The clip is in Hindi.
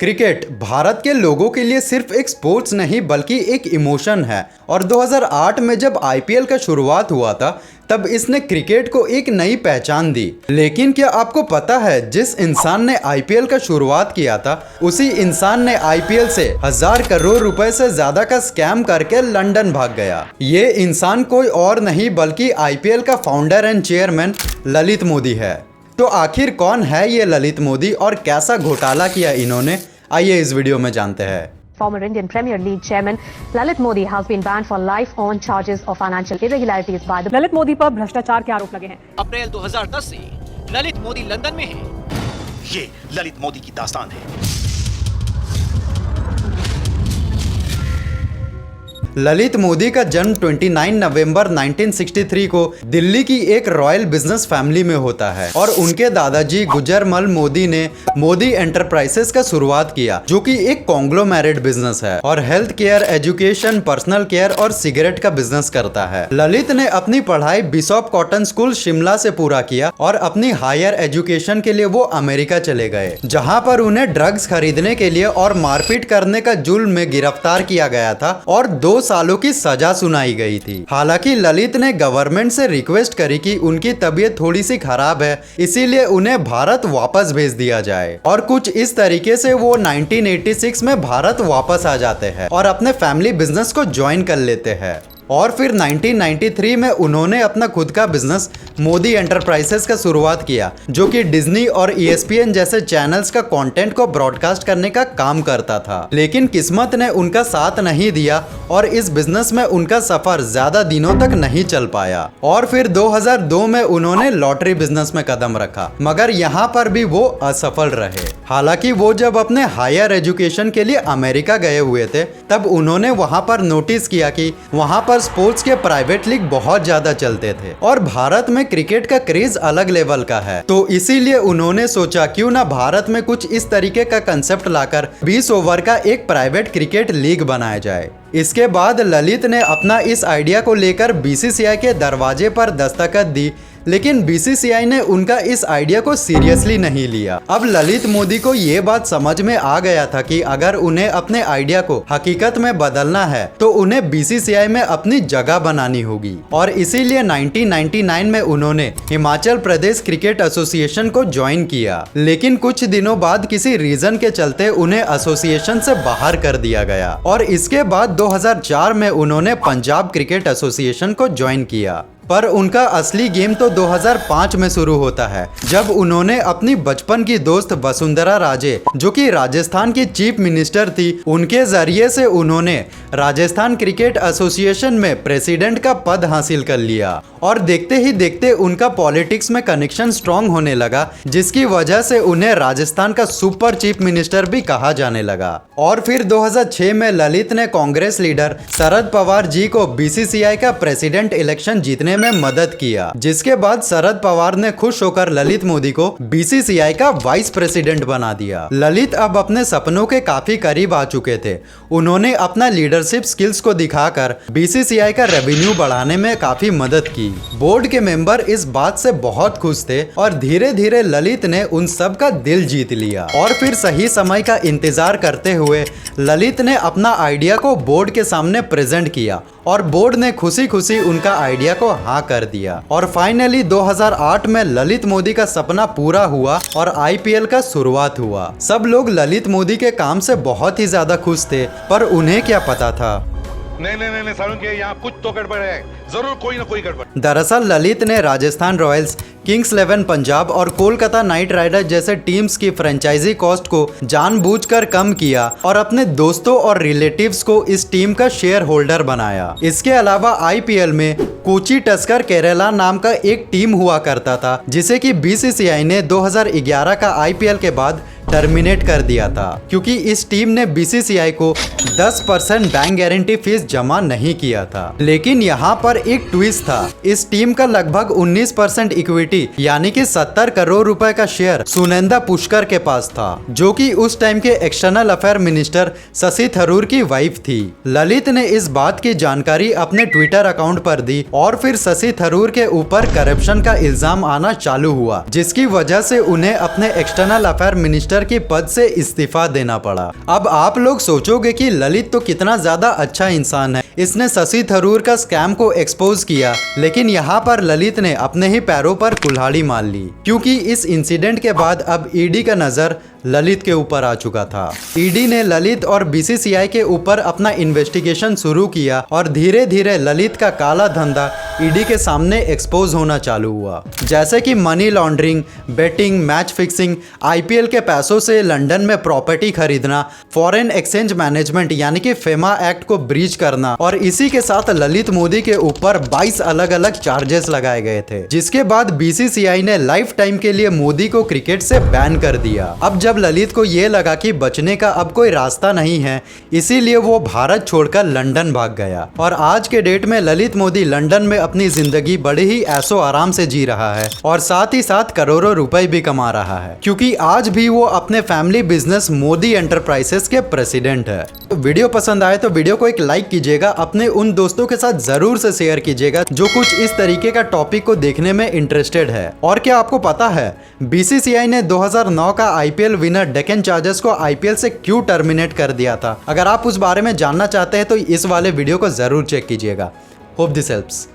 क्रिकेट भारत के लोगों के लिए सिर्फ एक स्पोर्ट्स नहीं बल्कि एक इमोशन है और 2008 में जब आईपीएल का शुरुआत हुआ था तब इसने क्रिकेट को एक नई पहचान दी। लेकिन क्या आपको पता है जिस इंसान ने आईपीएल का शुरुआत किया था उसी इंसान ने आईपीएल से 1000 करोड़ रुपए से ज्यादा का स्कैम करके लंदन भाग गया। ये इंसान कोई और नहीं बल्कि आईपीएल का founder and chairman Lalit Modi है। तो आखिर कौन है ये ललित मोदी और कैसा घोटाला किया इन्होंने, आइए इस वीडियो में जानते हैं। Former Indian Premier League chairman Lalit Modi has been banned for life on charges of financial irregularities by the Lalit Modi पर भ्रष्टाचार के आरोप लगे हैं। अप्रैल 2010 से ललित मोदी लंदन में हैं। ये ललित मोदी की दास्तान है। ललित मोदी का जन्म 29 नवंबर 1963 को दिल्ली की एक रॉयल बिजनेस फैमिली में होता है और उनके दादाजी गुजरमल मोदी ने मोदी एंटरप्राइजेस का शुरुआत किया जो कि एक कॉन्ग्लोमेरेट बिजनेस है और health care, education, personal care और सिगरेट का बिजनेस करता है। ललित ने अपनी पढ़ाई बिशॉप कॉटन स्कूल शिमला से पूरा किया और अपनी हायर एजुकेशन के लिए वो अमेरिका चले गए, जहाँ पर उन्हें ड्रग्स खरीदने के लिए और मारपीट करने का जुल्म में गिरफ्तार किया गया था और 2 सालों की सजा सुनाई गई थी। हालांकि ललित ने गवर्नमेंट से रिक्वेस्ट करी कि उनकी तबीयत थोड़ी सी खराब है, इसीलिए उन्हें भारत वापस भेज दिया जाए और कुछ इस तरीके से वो 1986 में भारत वापस आ जाते हैं और अपने फैमिली बिजनेस को ज्वाइन कर लेते हैं। और फिर 1993 में उन्होंने अपना खुद का बिजनेस मोदी एंटरप्राइजेस का शुरुआत किया जो कि डिज्नी और ESPN जैसे चैनल्स का कंटेंट को ब्रॉडकास्ट करने का काम करता था। लेकिन किस्मत ने उनका साथ नहीं दिया और इस बिजनेस में उनका सफर ज्यादा दिनों तक नहीं चल पाया और फिर 2002 में उन्होंने लॉटरी बिजनेस में कदम रखा, मगर यहाँ पर भी वो असफल रहे। हालांकि वो जब अपने हायर एजुकेशन के लिए अमेरिका गए हुए थे तब उन्होंने वहाँ पर नोटिस किया कि वहाँ पर स्पोर्ट्स के प्राइवेट लीग बहुत ज्यादा चलते थे और भारत में क्रिकेट का क्रेज अलग लेवल का है, तो इसीलिए उन्होंने सोचा क्यों ना भारत में कुछ इस तरीके का कंसेप्ट लाकर 20 ओवर का एक प्राइवेट क्रिकेट लीग बनाया जाए। इसके बाद ललित ने अपना इस आइडिया को लेकर बीसीसीआई के दरवाजे पर दस्तखत दी, लेकिन बीसीसीआई ने उनका इस आइडिया को सीरियसली नहीं लिया। अब ललित मोदी को ये बात समझ में आ गया था कि अगर उन्हें अपने आइडिया को हकीकत में बदलना है तो उन्हें बीसीसीआई में अपनी जगह बनानी होगी और इसीलिए 1999 में उन्होंने हिमाचल प्रदेश क्रिकेट एसोसिएशन को ज्वाइन किया। लेकिन कुछ दिनों बाद किसी रीजन के चलते उन्हें एसोसिएशन से बाहर कर दिया गया और इसके बाद 2004 में उन्होंने पंजाब क्रिकेट एसोसिएशन को ज्वाइन किया। पर उनका असली गेम तो 2005 में शुरू होता है जब उन्होंने अपनी बचपन की दोस्त वसुंधरा राजे जो कि राजस्थान की चीफ मिनिस्टर थी, उनके जरिए से उन्होंने राजस्थान क्रिकेट एसोसिएशन में प्रेसिडेंट का पद हासिल कर लिया और देखते ही देखते उनका पॉलिटिक्स में कनेक्शन स्ट्रांग होने लगा, जिसकी वजह से उन्हें राजस्थान का सुपर चीफ मिनिस्टर भी कहा जाने लगा। और फिर 2006 में ललित ने कांग्रेस लीडर शरद पवार जी को बीसीसीआई का प्रेसिडेंट इलेक्शन जीतने में मदद किया, जिसके बाद शरद पवार ने खुश होकर ललित मोदी को बीसीसीआई का वाइस प्रेसिडेंट बना दिया। ललित अब अपने सपनों के काफी करीब आ चुके थे। उन्होंने अपना लीडरशिप स्किल्स को दिखाकर बीसीसीआई का रेवेन्यू बढ़ाने में काफी मदद की। बोर्ड के मेंबर इस बात से बहुत खुश थे और धीरे धीरे ललित ने उन सब का दिल जीत लिया और फिर सही समय का इंतजार करते हुए ललित ने अपना आइडिया को बोर्ड के सामने प्रेजेंट किया और बोर्ड ने खुशी खुशी उनका आइडिया को हाँ कर दिया और फाइनली 2008 में ललित मोदी का सपना पूरा हुआ और आईपीएल का शुरुआत हुआ। सब लोग ललित मोदी के काम से बहुत ही ज्यादा खुश थे, पर उन्हें क्या पता था नहीं सारुण के यहाँ कुछ तो गड़बड़ है, जरूर कोई ना कोई गड़बड़। दरअसल ललित ने राजस्थान रॉयल्स, किंग्स 11 पंजाब और कोलकाता नाइट राइडर्स जैसे टीम्स की फ्रेंचाइजी कॉस्ट को जानबूझकर कम किया और अपने दोस्तों और रिलेटिव्स को इस टीम का शेयर होल्डर बनाया। इसके अलावा आईपीएल में कोची टस्कर केरला नाम का एक टीम हुआ करता था जिसे कि बीसीसीआई ने 2011 का आईपीएल के बाद टर्मिनेट कर दिया था क्योंकि इस टीम ने बीसीसीआई को 10% बैंक गारंटी फीस जमा नहीं किया था। लेकिन यहाँ पर एक ट्विस्ट था, इस टीम का लगभग 19% इक्विटी यानी कि 70 करोड़ रुपए का शेयर सुनंदा पुष्कर के पास था जो कि उस टाइम के external affair minister Shashi Tharoor की वाइफ थी। ललित ने इस बात की जानकारी अपने ट्विटर अकाउंट पर दी और फिर शशि थरूर के ऊपर करप्शन का इल्जाम आना चालू हुआ, जिसकी वजह से उन्हें अपने एक्सटर्नल अफेयर मिनिस्टर मैनेजर के पद से इस्तीफा देना पड़ा। अब आप लोग सोचोगे कि ललित तो कितना ज्यादा अच्छा इंसान है, इसने शशि थरूर का स्कैम को एक्सपोज किया, लेकिन यहाँ पर ललित ने अपने ही पैरों पर कुल्हाड़ी मार ली, क्योंकि इस इंसिडेंट के बाद अब ईडी का नजर ललित के ऊपर आ चुका था। ईडी ने ललित और बीसीसीआई के ऊपर अपना इन्वेस्टिगेशन शुरू किया और धीरे धीरे ललित का काला धंधा ईडी के सामने एक्सपोज होना चालू हुआ, जैसे कि money laundering, betting, match fixing, IPL के पैसों से लंदन में प्रॉपर्टी खरीदना, फॉरेन एक्सचेंज मैनेजमेंट यानी कि फेमा एक्ट को ब्रीच करना, और इसी के साथ ललित मोदी के ऊपर 22 अलग अलग चार्जेस लगाए गए थे, जिसके बाद बीसीसीआई ने लाइफ टाइम के लिए मोदी को क्रिकेट से बैन कर दिया। अब जब ललित को ये लगा कि बचने का अब कोई रास्ता नहीं है, इसीलिए वो भारत छोड़कर लंदन भाग गया, और आज के डेट में ललित मोदी लंदन में अपनी जिंदगी बड़े ही ऐशो आराम से जी रहा है और साथ ही साथ करोड़ों रुपए भी कमा रहा है, क्योंकि आज भी वो अपने फैमिली बिजनेस मोदी एंटरप्राइजेस के प्रेसिडेंट है। तो वीडियो पसंद आए तो वीडियो को एक लाइक कीजिएगा, अपने उन दोस्तों के साथ जरूर से शेयर कीजिएगा जो कुछ इस तरीके का टॉपिक को देखने में इंटरेस्टेड है। और क्या आपको पता है बीसीसीआई ने 2009 का आईपीएल विनर डेक्कन चार्जर्स को आईपीएल से क्यों टर्मिनेट कर दिया था? अगर आप उस बारे में जानना चाहते हैं तो इस वाले वीडियो को जरूर चेक कीजिएगा। Hope this helps.